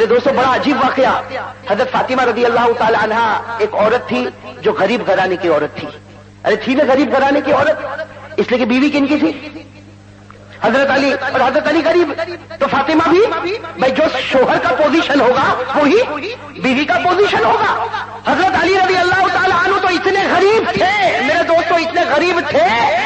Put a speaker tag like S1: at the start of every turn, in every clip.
S1: دوستوں بڑا عجیب واقعہ، حضرت فاطمہ رضی اللہ تعالی عنہا ایک عورت تھی جو غریب گھرانے کی عورت تھی. ارے تھی نا غریب گھرانے کی عورت، اس لیے کہ بیوی کن کی تھی؟ حضرت علی، اور حضرت علی غریب، تو فاطمہ بھی بھائی جو شوہر کا پوزیشن ہوگا وہی بیوی کا پوزیشن ہوگا. حضرت علی رضی اللہ تعالی عنہ تو اتنے غریب تھے میرے دوستوں، اتنے غریب تھے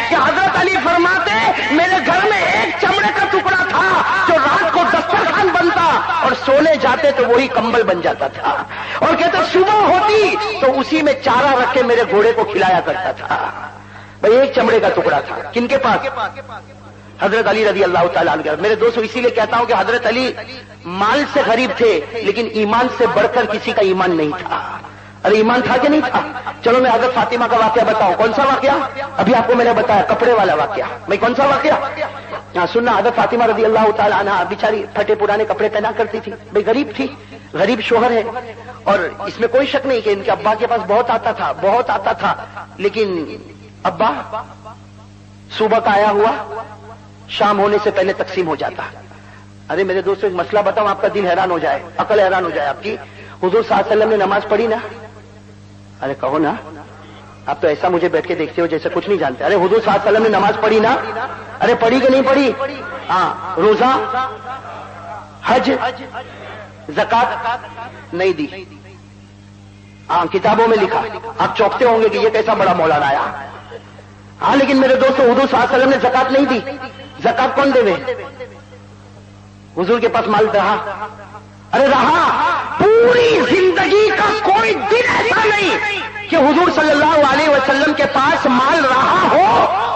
S1: کہ حضرت علی فرماتے میرے گھر میں ایک چمڑے کا ٹکڑا تھا جو رات کو دسترخوان بنتا اور سونے جاتے تو وہی کمبل بن جاتا تھا، اور کہتے صبح ہوتی تو اسی میں چارہ رکھ کے میرے گھوڑے کو کھلایا کرتا تھا. بھائی ایک چمڑے کا ٹکڑا تھا کن کے پاس؟ حضرت علی رضی اللہ تعالیٰ عنہ. میرے دوستوں اسی لیے کہتا ہوں کہ حضرت علی مال سے غریب تھے لیکن ایمان سے بڑھ کر کسی کا ایمان نہیں تھا. ارے ایمان تھا کہ نہیں تھا؟ چلو میں حضرت فاطمہ کا واقعہ بتاؤں. کون سا واقعہ؟ ابھی آپ کو میں نے بتایا کپڑے والا واقعہ. میں کون سا واقعہ؟ ہاں سننا. حضرت فاطمہ رضی اللہ تعالیٰ عنہ بیچاری پھٹے پرانے کپڑے پہنا کرتی تھی. بھائی غریب تھی، غریب شوہر ہے، اور اس میں کوئی شک نہیں کہ ان کے ابا کے پاس بہت آتا تھا لیکن ابا صبح کا آیا ہوا شام ہونے سے پہلے تقسیم ہو جاتا. ارے میرے دوستوں ایک مسئلہ بتاؤں، آپ کا دل حیران ہو جائے، عقل حیران ہو جائے آپ کی. حضور صلی اللہ علیہ وسلم نے نماز پڑھی نا؟ ارے کہو نا، آپ تو ایسا مجھے بیٹھ کے دیکھتے ہو جیسے کچھ نہیں جانتے. ارے حضور صلی اللہ علیہ وسلم نے نماز پڑھی نا؟ ارے پڑھی کہ نہیں پڑھی؟ ہاں. روزہ، حج، زکات نہیں دی. ہاں کتابوں میں لکھا. آپ چوکتے ہوں گے کہ یہ کیسا بڑا مولانا آیا. ہاں لیکن میرے دوستوں حضور صلی اللہ علیہ وسلم نے زکات نہیں دی. زکات کون دے وے؟ حضور کے پاس مال رہا؟ ارے رہا. پوری زندگی کا کوئی دن ایسا نہیں کہ حضور صلی اللہ علیہ وسلم کے پاس مال رہا ہو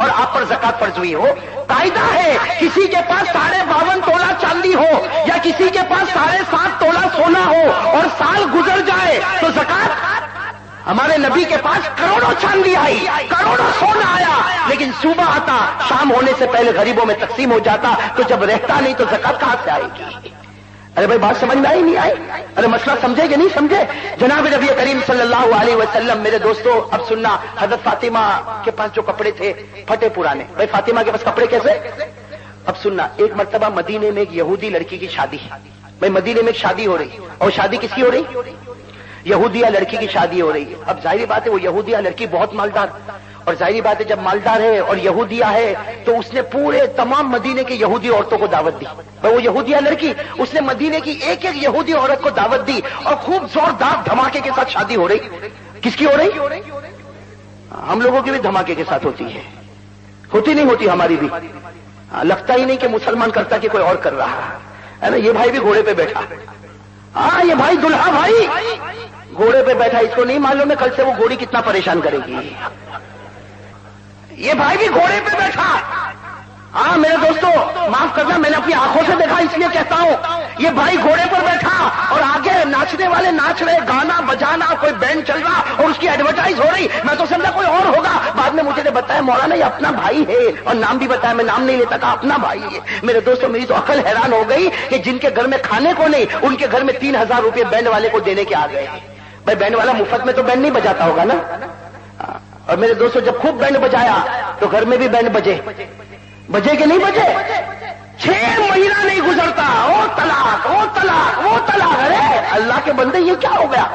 S1: اور آپ پر زکات فرض ہوئی ہو. قاعدہ ہے کسی کے پاس 52.5 تولہ چاندی ہو یا کسی کے پاس 7.5 تولہ سونا ہو اور سال گزر جائے تو زکات. ہمارے نبی کے پاس کروڑوں چاندی آئی، کروڑوں سونا آیا، لیکن صبح آتا شام ہونے سے پہلے غریبوں میں تقسیم ہو جاتا. تو جب رہتا نہیں تو زکات کہاں سے آئے گی؟ ارے بھائی بات سمجھ میں آئی نہیں آئی؟ ارے مسئلہ سمجھے کہ نہیں سمجھے؟ جناب نبی کریم صلی اللہ علیہ وسلم. میرے دوستو اب سننا. حضرت فاطمہ کے پاس جو کپڑے تھے پھٹے پرانے. بھائی فاطمہ کے پاس کپڑے کیسے؟ اب سننا. ایک مرتبہ مدینے میں ایک یہودی لڑکی کی شادی. بھائی مدینے میں ایک شادی ہو رہی، اور شادی کس کی ہو رہی؟ یہودیہ لڑکی کی شادی ہو رہی ہے. اب ظاہری بات ہے وہ یہودیہ لڑکی بہت مالدار، اور ظاہری بات ہے جب مالدار ہے اور یہودیہ ہے تو اس نے پورے تمام مدینے کی یہودی عورتوں کو دعوت دی. وہ یہودیہ لڑکی اس نے مدینے کی ایک ایک یہودی عورت کو دعوت دی اور خوب زوردار دھماکے کے ساتھ شادی ہو رہی. کس کی ہو رہی؟ ہم لوگوں کی بھی دھماکے کے ساتھ ہوتی ہے. ہوتی نہیں ہوتی ہماری بھی؟ لگتا ہی نہیں کہ مسلمان کرتا کہ کوئی اور کر رہا ہے نا. یہ بھائی بھی گھوڑے پہ بیٹھا. ہاں یہ بھائی دلہا بھائی گھوڑے پہ بیٹھا. اس کو نہیں معلوم ہے کل سے وہ گھوڑی کتنا پریشان کرے گی. یہ بھائی بھی گھوڑے پہ بیٹھا. ہاں میرے دوستو معاف کرنا، میں نے اپنی آنکھوں سے دیکھا اس لیے کہتا ہوں. یہ بھائی گھوڑے پر بیٹھا اور آگے ناچنے والے ناچ رہے، گانا بجانا، کوئی بینڈ چل رہا اور اس کی ایڈورٹائز ہو رہی. میں تو سمجھا کوئی اور ہوگا. بعد میں مجھے نے بتایا مولانا یہ اپنا بھائی ہے، اور نام بھی بتایا. میں نام نہیں لیتا، کہا اپنا بھائی ہے. میرے دوستوں میری تو عقل حیران ہو گئی کہ جن کے گھر میں کھانے کو نہیں ان کے گھر میں 3000 روپے بینڈ والے کو دینے کے آ گئے. بھائی بینڈ والا مفت میں تو بینڈ نہیں بجاتا ہوگا نا. اور میرے دوستوں جب خوب بینڈ بجایا تو گھر میں بھی بینڈ بجے کہ نہیں بجے؟ 6 مہینہ نہیں گزرتا وہ طلاق، وہ طلاق، وہ طلاق. ارے اللہ کے بندے یہ کیا ہو گیا؟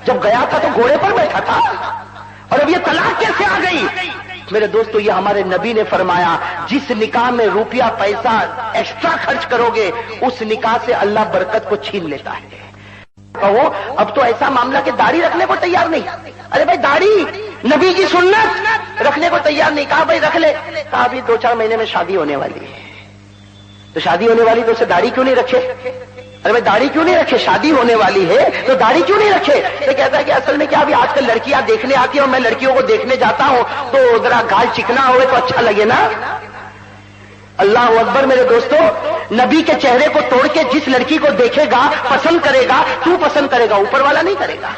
S1: جب گیا تھا تو گھوڑے پر بیٹھا تھا اور اب یہ طلاق کیسے آ گئی؟ میرے دوستو یہ ہمارے نبی نے فرمایا جس نکاح میں روپیہ پیسہ ایکسٹرا خرچ کرو گے اس نکاح سے اللہ برکت کو چھین لیتا ہے. کہو اب تو ایسا معاملہ کہ داڑھی رکھنے کو تیار نہیں. ارے بھائی داڑھی نبی کی سنت، رکھنے کو تیار نہیں. کہا بھائی رکھ لے. کہا ابھی 2-4 مہینے میں شادی ہونے والی ہے. تو شادی ہونے والی تو اسے داڑھی کیوں نہیں رکھے؟ ارے بھائی داڑھی کیوں نہیں رکھے؟ شادی ہونے والی ہے تو داڑھی کیوں نہیں رکھے؟ یہ کہتا ہے کہ اصل میں کیا ابھی آج کل لڑکیاں دیکھنے آتی ہیں اور میں لڑکیوں کو دیکھنے جاتا ہوں تو ذرا گال چکنا ہوئے تو اچھا لگے نا. اللہ اکبر. میرے دوستو نبی کے چہرے کو توڑ کے جس لڑکی کو دیکھے گا پسند کرے گا. تو پسند کرے گا، اوپر والا نہیں کرے گا.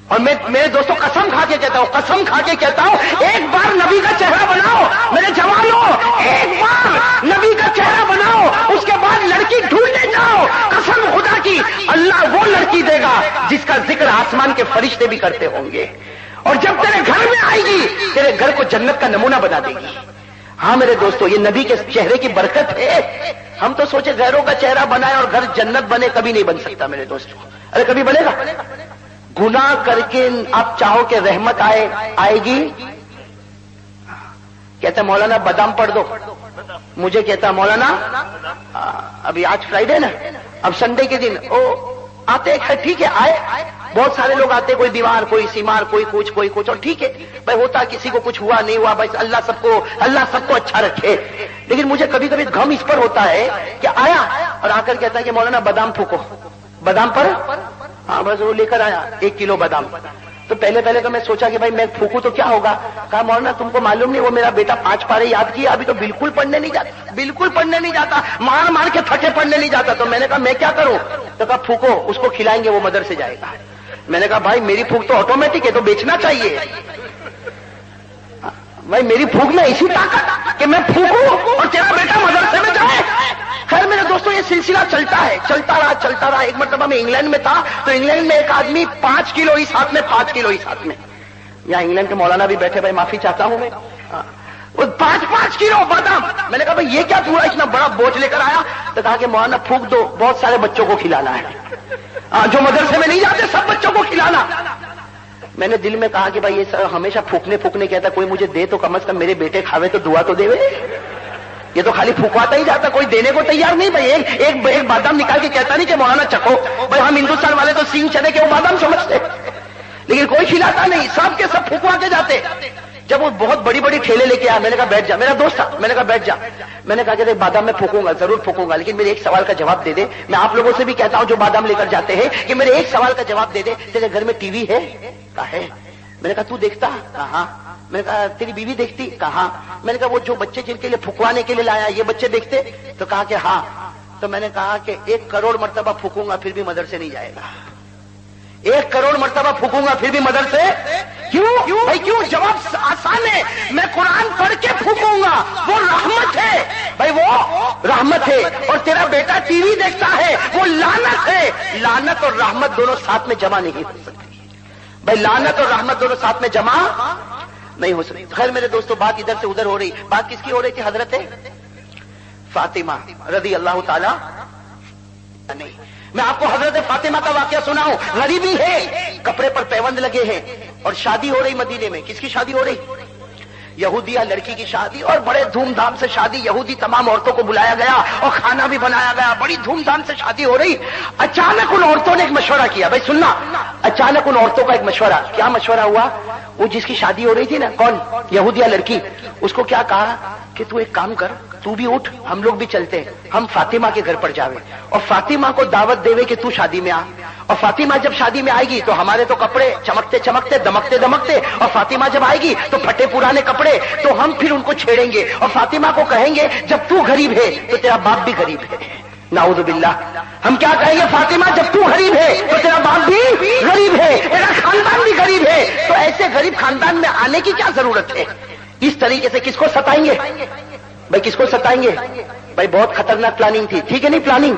S1: اور میں میرے دوستوں قسم کھا کے کہتا ہوں، قسم کھا کے کہتا ہوں، ایک بار نبی کا چہرہ بناؤ میرے جوانوں، ایک بار نبی کا چہرہ بناؤ، اس کے بعد لڑکی ڈھونڈنے جاؤ. قسم خدا کی اللہ وہ لڑکی دے گا جس کا ذکر آسمان کے فرشتے بھی کرتے ہوں گے، اور جب تیرے گھر میں آئے گی تیرے گھر کو جنت کا نمونہ بنا دے گی. ہاں میرے دوستو یہ نبی کے چہرے کی برکت ہے. हम तो सोचे गैरों का चेहरा बनाए और घर जन्नत बने, कभी नहीं बन सकता मेरे दोस्तों। अरे कभी बनेगा? गुनाह करके आप चाहो कि रहमत आएगी? कहता मौलाना बादाम पढ़ दो, मुझे कहता मौलाना अभी आज फ्राइडे ना, अब संडे के दिन ओ आते हैं, ठीक है आए, बहुत सारे लोग आते, कोई बीमार, कोई सीमार, कोई कुछ, और ठीक है भाई, होता किसी को कुछ हुआ नहीं हुआ भाई, अल्लाह सबको अच्छा रखे। लेकिन मुझे कभी कभी गम इस पर होता है कि आया और आकर कहता है कि मौलाना बादाम फूको, बादाम पर, हाँ बस वो लेकर आया 1 किलो बादाम। तो पहले तो मैं सोचा कि भाई मैं फूकू तो क्या होगा। कहा मौलाना तुमको मालूम नहीं, वो मेरा बेटा 5 पारे याद किया, अभी तो बिल्कुल पढ़ने नहीं जाता, मार के थके पढ़ने नहीं जाता। तो मैंने कहा मैं क्या करूं? तो कहा फूको, उसको खिलाएंगे, वो मदरसे जाएगा। मैंने कहा भाई मेरी फूक तो ऑटोमेटिक है, तो बेचना चाहिए भाई, मेरी फूक में ऐसी ताकत कि मैं फूकूं और तेरा बेटा मदरसे में जाए। खैर मेरे दोस्तों ये सिलसिला चलता रहा। एक मरतबा मैं इंग्लैंड में था, तो इंग्लैंड में एक आदमी 5 किलो ही साथ में, यहाँ इंग्लैंड के मौलाना भी बैठे, भाई माफी चाहता हूं मैं, वो 5 किलो बादाम। मैंने कहा भाई ये क्या पूरा इतना बड़ा बोझ लेकर आया? तो कहा कि मौलाना फूक दो, बहुत सारे बच्चों को खिलाना है, जो मदरसे में नहीं जाते सब बच्चों को खिलाना। मैंने दिल में कहा कि भाई ये सर हमेशा फूकने कहता, कोई मुझे दे तो कम से कम मेरे बेटे खावे तो दुआ तो देवे। ये तो खाली फूकवाता ही जाता, कोई देने को तैयार नहीं भाई। एक बादाम निकाल के कहता नहीं कि मौलाना चखो, भाई हम हिंदुस्तान वाले तो सींग चने के वो बादाम समझते, लेकिन कोई खिलाता नहीं, सब के सब फूकवा के जाते। जब वो बहुत बड़ी ठेले लेके आया, मैंने कहा बैठ जा, मेरा दोस्त था, मैंने कहा बैठ जा। मैंने कहा कि बादाम मैं फूकूंगा, जरूर फूकूंगा, लेकिन मेरे एक सवाल का जवाब दे दे। मैं आप लोगों से भी कहता हूं जो बादाम लेकर जाते हैं कि मेरे एक सवाल का जवाब दे दे, तेरे घर में टीवी है? कहा है। मैंने कहा तू देखता? कहा। मैंने कहा तेरी बीवी देखती? कहा। मैंने कहा वो जो बच्चे जिनके लिए फुकवाने के लिए लाया ये बच्चे देखते? तो कहा कि हाँ। तो मैंने कहा कि 1 करोड़ मर्तबा फूकूंगा फिर भी मदरसे नहीं जाएगा। 1 करोड़ मर्तबा फूकूंगा फिर भी मदरसे क्यों भाई? क्यों? जवाब आसान है, मैं कुरान पढ़ के फूकूंगा, वो रहमत है भाई, वो रहमत है। और तेरा बेटा टीवी देखता है, वो लानत है। लानत और रहमत दोनों साथ में जमा नहीं हो सकती भाई, लानत और रहमत दोनों साथ में जमा नहीं हो सकती। खैर मेरे दोस्तों बात इधर से उधर हो रही, बात किसकी हो रही थी? हजरत फातिमा रजी अल्लाह ताला नहीं। मैं आपको हजरत फातिमा का वाकया सुनाऊं। गरीबी है, कपड़े पर पैबंद लगे हैं और शादी हो रही मदीने में। किसकी शादी हो रही? यहूदिया लड़की की शादी, और बड़े धूमधाम से शादी। यहूदी तमाम औरतों को बुलाया गया और खाना भी बनाया गया, बड़ी धूमधाम से शादी हो रही। अचानक उन औरतों ने एक मशवरा किया, भाई सुनना, अचानक उन औरतों का एक मशवरा। क्या मशवरा हुआ? वो जिसकी शादी हो रही थी ना, कौन? यहूदिया लड़की, उसको क्या कहा कि तू एक काम कर, तू भी उठ, हम लोग भी चलते हैं, हम फातिमा के घर पर जावे और फातिमा को दावत देवे कि तू शादी में आ। और फातिमा जब शादी में आएगी तो हमारे तो कपड़े चमकते चमकते दमकते दमकते, और फातिमा जब आएगी तो फटे पुराने कपड़े, तो हम फिर उनको छेड़ेंगे और फातिमा को कहेंगे जब तू गरीब है तो तेरा बाप भी गरीब है। नाउजुबिल्लाह। हम क्या कहेंगे? फातिमा जब तू गरीब है तो तेरा बाप भी गरीब है, तेरा खानदान भी गरीब है, तो ऐसे गरीब खानदान में आने की क्या जरूरत है? इस तरीके से किसको सताएंगे भाई? किसको सताएंगे भाई? बहुत खतरनाक प्लानिंग थी, ठीक है नहीं? प्लानिंग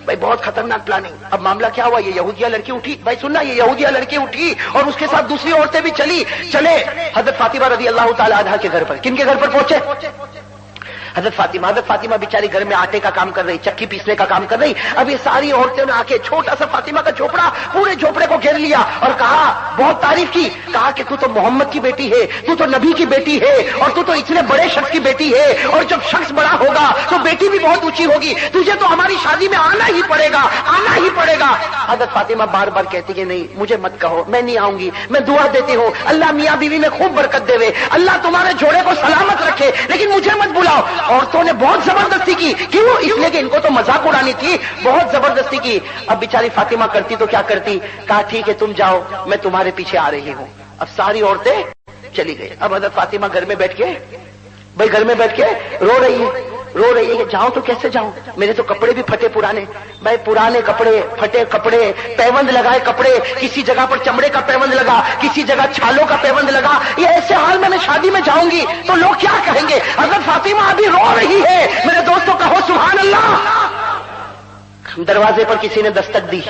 S1: भाई बहुत खतरनाक प्लानिंग। अब मामला क्या हुआ? ये यहूदिया लड़की उठी, भाई सुनना, ये यहूदिया लड़की उठी और उसके साथ दूसरी औरतें भी चले हजरत फातिमा रज़ी अल्लाह ताला अन्हा के घर पर। किनके घर पर पहुंचे? हजरत फातिमा बेचारी घर में आटे का काम कर रही, चक्की पीसने का काम कर रही। अब ये सारी औरतें ने आके छोटा सा फातिमा का झोपड़ा, पूरे झोपड़े को घेर लिया और कहा, बहुत तारीफ की, कहा कि तू तो मोहम्मद की बेटी है, तू तो नबी की बेटी है, और तू तो इतने बड़े शख्स की बेटी है, और जब शख्स बड़ा होगा तो बेटी भी बहुत ऊंची होगी, तुझे तो हमारी शादी में आना ही पड़ेगा, आना ही पड़ेगा। हजरत फातिमा बार बार कहती कि नहीं, मुझे मत कहो, मैं नहीं आऊंगी, मैं दुआ देती हूँ अल्लाह मियाँ बीवी में खूब बरकत देवे, अल्लाह तुम्हारे जोड़े को सलामत रखे, लेकिन मुझे मत बुलाओ। औरतों ने बहुत जबरदस्ती की, क्यों? इसलिए कि इनको तो मजाक उड़ानी थी, बहुत जबरदस्ती की। अब बेचारी फातिमा करती तो क्या करती? कहा ठीक है तुम जाओ, मैं तुम्हारे पीछे आ रही हूं। अब सारी औरतें चली गई। अब हजरत फातिमा घर में बैठ के, भाई घर में बैठ के रो रही है कि जाऊं तो कैसे जाऊं, मेरे तो कपड़े भी फटे पुराने। भाई पुराने कपड़े, फटे कपड़े, पैबंद लगाए कपड़े, किसी जगह पर चमड़े का पैबंद लगा, किसी जगह छालों का पैबंद लगा, ये ऐसे हाल में मैं शादी में जाऊंगी तो लोग क्या कहेंगे? अगर फातिमा अभी रो रही है, मेरे दोस्तों कहो सुभान अल्लाह। दरवाजे पर किसी ने दस्तक दी,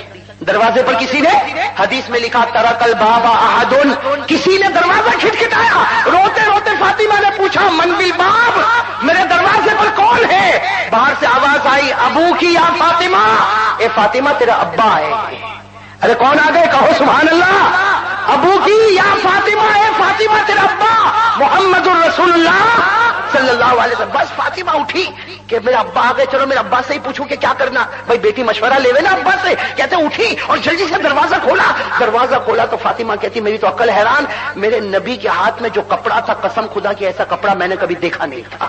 S1: दरवाजे पर किसी ने, हदीस में लिखा तरकल बाबा अहदुन, किसी ने दरवाजा खटखटाया। रोते रोते फातिमा ने पूछा मन बिल बाब, मेरे दरवाजे पर कौन है? बाहर से आवाज आई अबू की या फातिमा, ए फातिमा तेरा अब्बा है। अरे कौन आ गए? कहो सुभान अल्लाह। अबू की या फातिमा, ए फातिमा तेरा अब्बा मोहम्मदुर रसूलुल्लाह सल्लल्लाहु अलैहि वसल्लम। बस फातिमा उठी कि मेरा अब्बा आ गए, चलो मेरे अब्बा से ही पूछूं कि क्या करना। भाई बेटी मशवरा लेवे ना अब्बा से। कहते उठी और जल्दी से दरवाजा खोला। दरवाजा खोला तो फातिमा कहती मेरी तो अक्ल हैरान, मेरे नबी के हाथ में जो कपड़ा था, कसम खुदा की ऐसा कपड़ा मैंने कभी देखा नहीं था।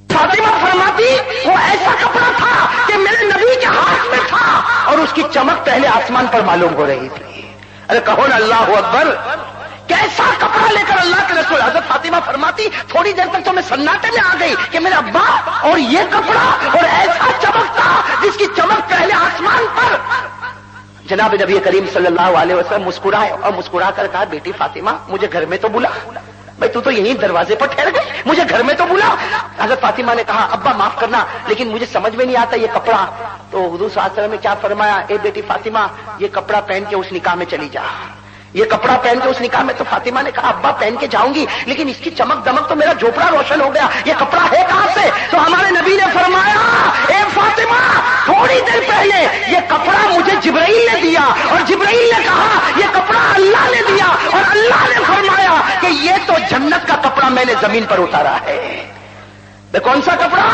S1: फातिमा फरमाती वो ऐसा कपड़ा था कि मेरे नबी के हाथ में था और उसकी चमक पहले आसमान पर मालूम हो रही थी। अरे कहो ना अल्लाह अकबर, कैसा कपड़ा लेकर अल्लाह के रसूल। हजरत फातिमा फरमाती थोड़ी देर तक तो मैं सन्नाटे में आ गई कि मेरा अब्बा और ये कपड़ा और ऐसा चमकता जिसकी चमक पहले आसमान पर। जनाब नबी करीम सल्लल्लाहु अलैहि वसल्लम मुस्कुराए और मुस्कुरा कर कहा बेटी फातिमा मुझे घर में तो बुला। भाई तू तो यहीं दरवाजे पर ठहर गई, मुझे घर में तो बुला। हजरत फातिमा ने कहा अब्बा माफ करना लेकिन मुझे समझ में नहीं आता ये कपड़ा। तो हुजूर सल्लल्लाहु अलैहि वसल्लम ने क्या फरमाया, ए बेटी फातिमा ये कपड़ा पहन के उस निकाह में चली जा, ये कपड़ा पहन के उस निकाह में। तो फातिमा ने कहा अब्बा पहन के जाऊंगी लेकिन इसकी चमक दमक तो मेरा झोपड़ा रोशन हो गया, ये कपड़ा है कहां से? तो हमारे नबी ने फरमाया ए फातिमा थोड़ी देर पहले ये कपड़ा मुझे जिब्राइल ने दिया और जिब्राइल ने कहा ये कपड़ा अल्लाह ने दिया और अल्लाह ने फरमाया कि ये तो जन्नत का कपड़ा मैंने जमीन पर उतारा है। कौन सा कपड़ा?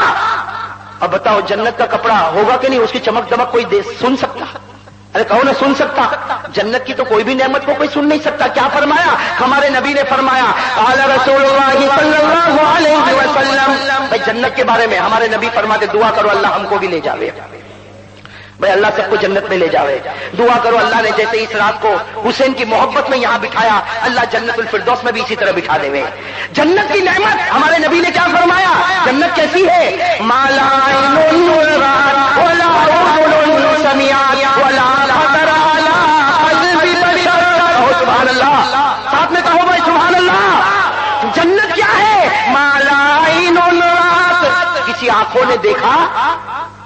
S1: अब बताओ जन्नत का कपड़ा होगा कि नहीं, उसकी चमक दमक कोई सुन सकता? अरे कहो ना सुन सकता? जन्नत की तो कोई भी नेमत को कोई सुन नहीं सकता। क्या फरमाया हमारे नबी ने? फरमाया आला रसूलुल्लाह सल्लल्लाहु अलैहि वसल्लम। भाई जन्नत के बारे में हमारे नबी फरमाते दुआ करो अल्लाह हमको भी ले जावे। भाई अल्लाह सबको जन्नत में ले जावे। दुआ करो अल्लाह ने जैसे इस रात को हुसैन की मोहब्बत में यहां बिठाया, अल्लाह जन्नतुल फिरदौस में भी इसी तरह बिठा देवे। जन्नत की नेमत हमारे नबी ने क्या फरमाया? जन्नत कैसी है? माला इनुन रात वला उजुन समियात वला खतर अला कल्बि बशर। कहो सुभान अल्लाह, साथ में कहो भाई सुभान अल्लाह। जन्नत क्या है? माला इनुन रात, किसी आंखों ने देखा,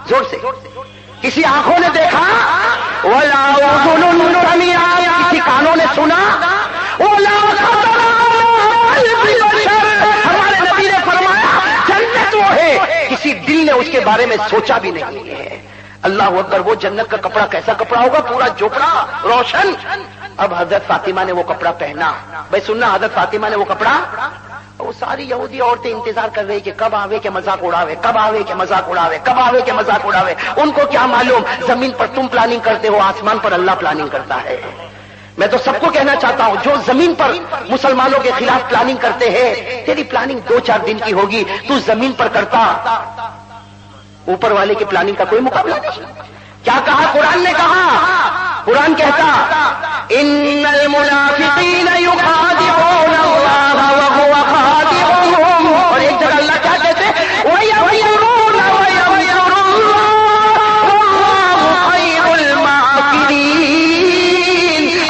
S1: जोर से, किसी आंखों ने देखा, वला उजुन समियात, किसी कानों ने सुना, वला खतर अला कल्बि बशर। हमारे नबी ने फरमाया जन्नत वो है किसी दिल ने उसके बारे में सोचा भी नहीं है। अल्लाह अकबर। वो जन्नत का कपड़ा कैसा कपड़ा होगा? पूरा जोपड़ा रोशन। अब हजरत फातिमा ने वो कपड़ा पहना। भाई सुनना, हजरत फातिमा ने वो कपड़ा, वो सारी यहूदी औरतें इंतजार कर रही कि कब आवे के मजाक उड़ावे, कब आवे के मजाक उड़ावे, कब आवे के मजाक उड़ावे। उनको क्या मालूम जमीन पर तुम प्लानिंग करते हो, आसमान पर अल्लाह प्लानिंग करता है। मैं तो सबको कहना चाहता हूं जो जमीन पर मुसलमानों के खिलाफ प्लानिंग करते हैं, तेरी प्लानिंग 2-4 दिन की होगी, तू जमीन पर करता, ऊपर वाले की प्लानिंग का कोई मुकाबला नहीं। क्या कहा कुरान ने? कहा कुरान कहता इन्नल मुनाफिकीन युखादिऊन अल्लाह व हुवा खादिऊहुम। और एक जगह अल्लाह क्या कहते? व यमकुरून व यमकुरुल्लाह वल्लाहु खैरुल माकिरीन।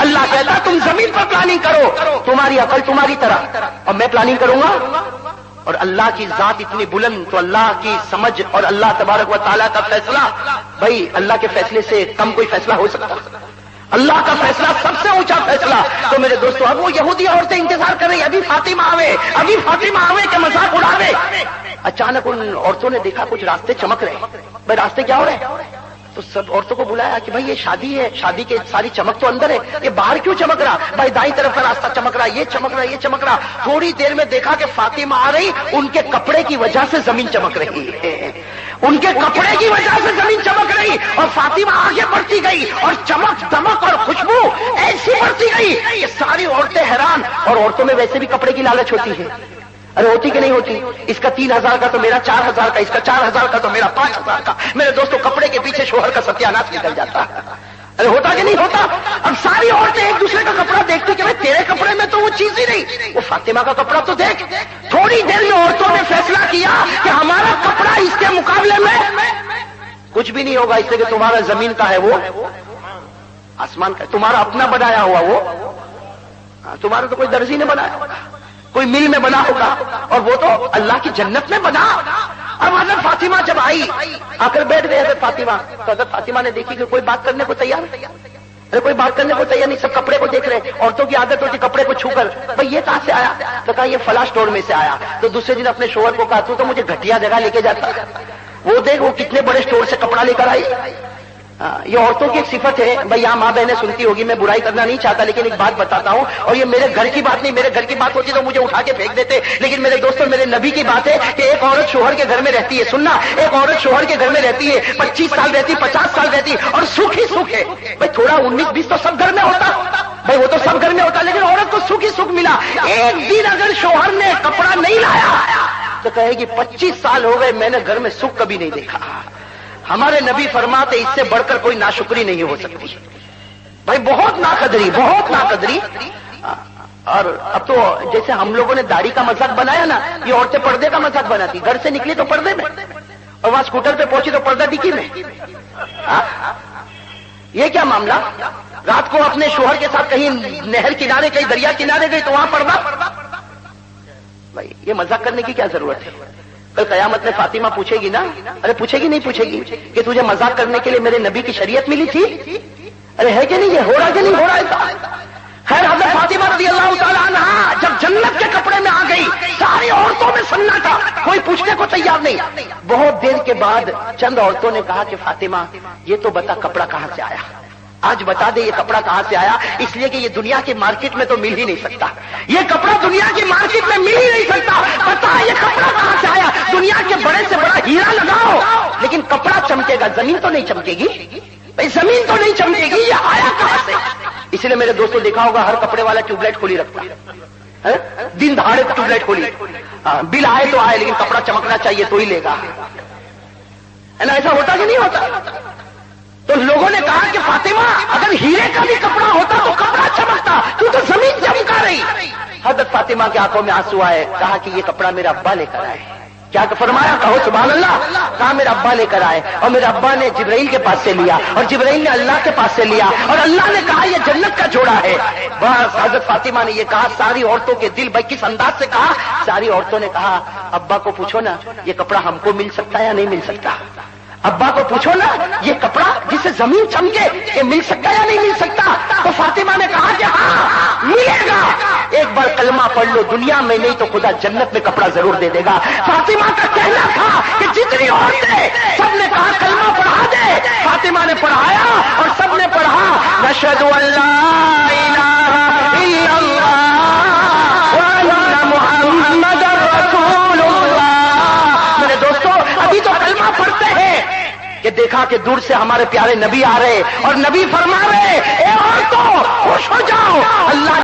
S1: अल्लाह कहता तुम जमीन पर प्लानिंग करो, तुम्हारी अकल तुम्हारी तरह, और मैं प्लानिंग करूंगा। और अल्लाह की जात इतनी बुलंद, तो अल्लाह की समझ और अल्लाह तबारक व तआला का फैसला, भाई अल्लाह के फैसले से कम कोई फैसला हो सकता? अल्लाह का फैसला सबसे ऊंचा फैसला। तो मेरे दोस्तों अब वो यहूदी औरतें इंतजार कर रही अभी फातिमा आवे, अभी फातिमा आवे के मजाक उड़ावे। अचानक उन औरतों ने देखा कुछ रास्ते चमक रहे। भाई रास्ते क्या हो रहे? तो सब औरतों को बुलाया कि भाई ये शादी है, शादी के सारी चमक तो अंदर है, ये बाहर क्यों चमक रहा? भाई दाईं तरफ का रास्ता चमक रहा, ये चमक रहा, ये चमक रहा। थोड़ी देर में देखा कि फातिमा आ रही, उनके कपड़े की वजह से जमीन चमक रही है, उनके कपड़े की वजह से जमीन चमक रही। और फातिमा आगे बढ़ती गई और चमक दमक और खुशबू ऐसी बढ़ती गई कि सारी औरतें हैरान। और औरतों में वैसे भी कपड़े की लालच होती है, अरे होती कि नहीं होती? इसका 3000 का तो मेरा 4000 का, इसका 4000 का तो मेरा 5000 का। मेरे दोस्तों कपड़े के पीछे शोहर का सत्यानाश निकल जाता है। अरे होता कि नहीं होता? अब सारी औरतें एक दूसरे का कपड़ा देखती कि भाई तेरे कपड़े में तो वो चीज ही नहीं, वो फातिमा का कपड़ा तो देख। थोड़ी देर में औरतों ने फैसला किया कि हमारा कपड़ा इसके मुकाबले में कुछ भी नहीं होगा, इसलिए कि तुम्हारा जमीन का है वो आसमान का, तुम्हारा अपना बनाया हुआ वो, तुम्हारा तो कोई दर्जी ने बनाया होगा, कोई मिल में बना होगा, और वो तो अल्लाह की जन्नत में बना। अब हजरत फातिमा जब आई, आकर बैठ गए हजरत फातिमा, तो हजरत फातिमा ने देखी कि कोई बात करने को तैयार ارے کوئی بات کرنے کو تیار نہیں, سب کپڑے کو دیکھ رہے ہیں. عورتوں کی عادت ہوتی کپڑے کو چھو کر, بھائی یہ کہاں سے آیا؟ تو کہا یہ فلاں اسٹور میں سے آیا. تو دوسرے دن اپنے شوہر کو کہا تو مجھے گھٹیا جگہ لے کے جاتا, وہ دیکھ وہ کتنے بڑے اسٹور سے کپڑا لے کر آئی. یہ عورتوں کی ایک صفت ہے. بھائی یہاں ماں بہنیں سنتی ہوگی, میں برائی کرنا نہیں چاہتا, لیکن ایک بات بتاتا ہوں, اور یہ میرے گھر کی بات نہیں, میرے گھر کی بات ہوتی تو مجھے اٹھا کے پھینک دیتے, لیکن میرے دوستوں میرے نبی کی بات ہے کہ ایک عورت شوہر کے گھر میں رہتی ہے. سننا, ایک عورت شوہر کے گھر میں رہتی ہے, 25 سال رہتی, 50 سال رہتی, اور سکھ ہی سکھ ہے. بھائی تھوڑا 19-20 تو سب گھر میں ہوتا, بھائی وہ تو سب گھر میں ہوتا, لیکن عورت کو سکھ ہی سکھ ملا. ایک دن اگر شوہر نے کپڑا نہیں لایا تو کہے گی 25 سال ہو گئے میں نے گھر میں سکھ کبھی نہیں دیکھا. ہمارے نبی فرماتے اس سے بڑھ کر کوئی ناشکری نہیں ہو سکتی. بھائی بہت ناقدری, بہت ناقدری. اور اب تو جیسے ہم لوگوں نے داڑھی کا مذاق بنایا نا, یہ عورتیں پردے کا مذاق بناتی. گھر سے نکلی تو پردے میں, اور وہاں اسکوٹر پہ پہنچی تو پردہ ڈکی میں. یہ کیا معاملہ؟ رات کو اپنے شوہر کے ساتھ کہیں نہر کنارے, کہیں دریا کنارے گئی تو وہاں پردہ. بھائی یہ مذاق کرنے کی کیا ضرورت ہے؟ کل قیامت میں فاطمہ پوچھے گی نا, ارے پوچھے گی نہیں پوچھے گی کہ تجھے مذاق کرنے کے لیے میرے نبی کی شریعت ملی تھی؟ ارے ہے کہ نہیں, یہ ہو رہا کہ نہیں ہو رہا ہے؟ خیر حضرت فاطمہ رضی اللہ تعالی عنہا جب جنت کے کپڑے میں آ گئی, ساری عورتوں میں سناٹا, کوئی پوچھنے کو تیار نہیں. بہت دیر کے بعد چند عورتوں نے کہا کہ فاطمہ یہ تو بتا کپڑا کہاں سے آیا, آج بتا دے یہ کپڑا کہاں سے آیا, اس لیے کہ یہ دنیا کی مارکیٹ میں تو مل ہی نہیں سکتا, یہ کپڑا دنیا کی مارکیٹ میں مل ہی نہیں سکتا. بتا یہ کپڑا کہاں سے آیا؟ دنیا کے بڑے سے بڑا ہیرا لگاؤ لیکن کپڑا چمکے گا, زمین تو نہیں چمکے گی. بھائی زمین تو نہیں چمکے گی, یہ آیا کہاں سے؟ اس لیے میرے دوستوں دیکھا ہوگا ہر کپڑے والا ٹیوب لائٹ کھولی رکھتا ہے, دن دہاڑے ٹیوب لائٹ کھولی, بل آئے تو آئے لیکن کپڑا چمکنا چاہیے تو ہی لے گا, ہے نا؟ ایسا ہوتا کہ نہیں ہوتا؟ تو لوگوں نے کہا کہ فاطمہ اگر ہیرے کا بھی کپڑا ہوتا تو کپڑا چمکتا, تو زمین چمکا رہی. حضرت فاطمہ کی آنکھوں میں آنسو آئے, کہا کہ یہ کپڑا میرا ابا لے کر آئے. کیا فرمایا؟ کہو سبحان اللہ. کہا میرا ابا لے کر آئے, اور میرے ابا نے جبرائیل کے پاس سے لیا, اور جبرائیل نے اللہ کے پاس سے لیا, اور اللہ نے کہا یہ جنت کا جوڑا ہے. بس حضرت فاطمہ نے یہ کہا, ساری عورتوں کے دل, بھائی کس انداز سے کہا, ساری عورتوں نے کہا ابا کو پوچھو نا یہ کپڑا ہم کو مل سکتا ہے یا نہیں مل سکتا. ابا کو پوچھو نا یہ کپڑا جسے زمین چمکے یہ مل سکتا ہے یا نہیں مل سکتا. تو فاطمہ نے کہا کہ ہاں ملے گا, ایک بار کلمہ پڑھ لو, دنیا میں نہیں تو خدا جنت میں کپڑا ضرور دے دے گا. فاطمہ کا کہنا تھا کہ جتنی عورتیں سب نے کہا کلمہ پڑھا دے, فاطمہ نے پڑھایا اور سب نے پڑھا نشہد ان لا الہ الا اللہ وان محمد رسول اللہ. میرے دوستو ابھی تو کلمہ پڑھتے ہیں کہ دیکھا کہ دور سے ہمارے پیارے نبی آ رہے, اور نبی فرما رہے اے عورتوں خوش ہو جاؤ, اللہ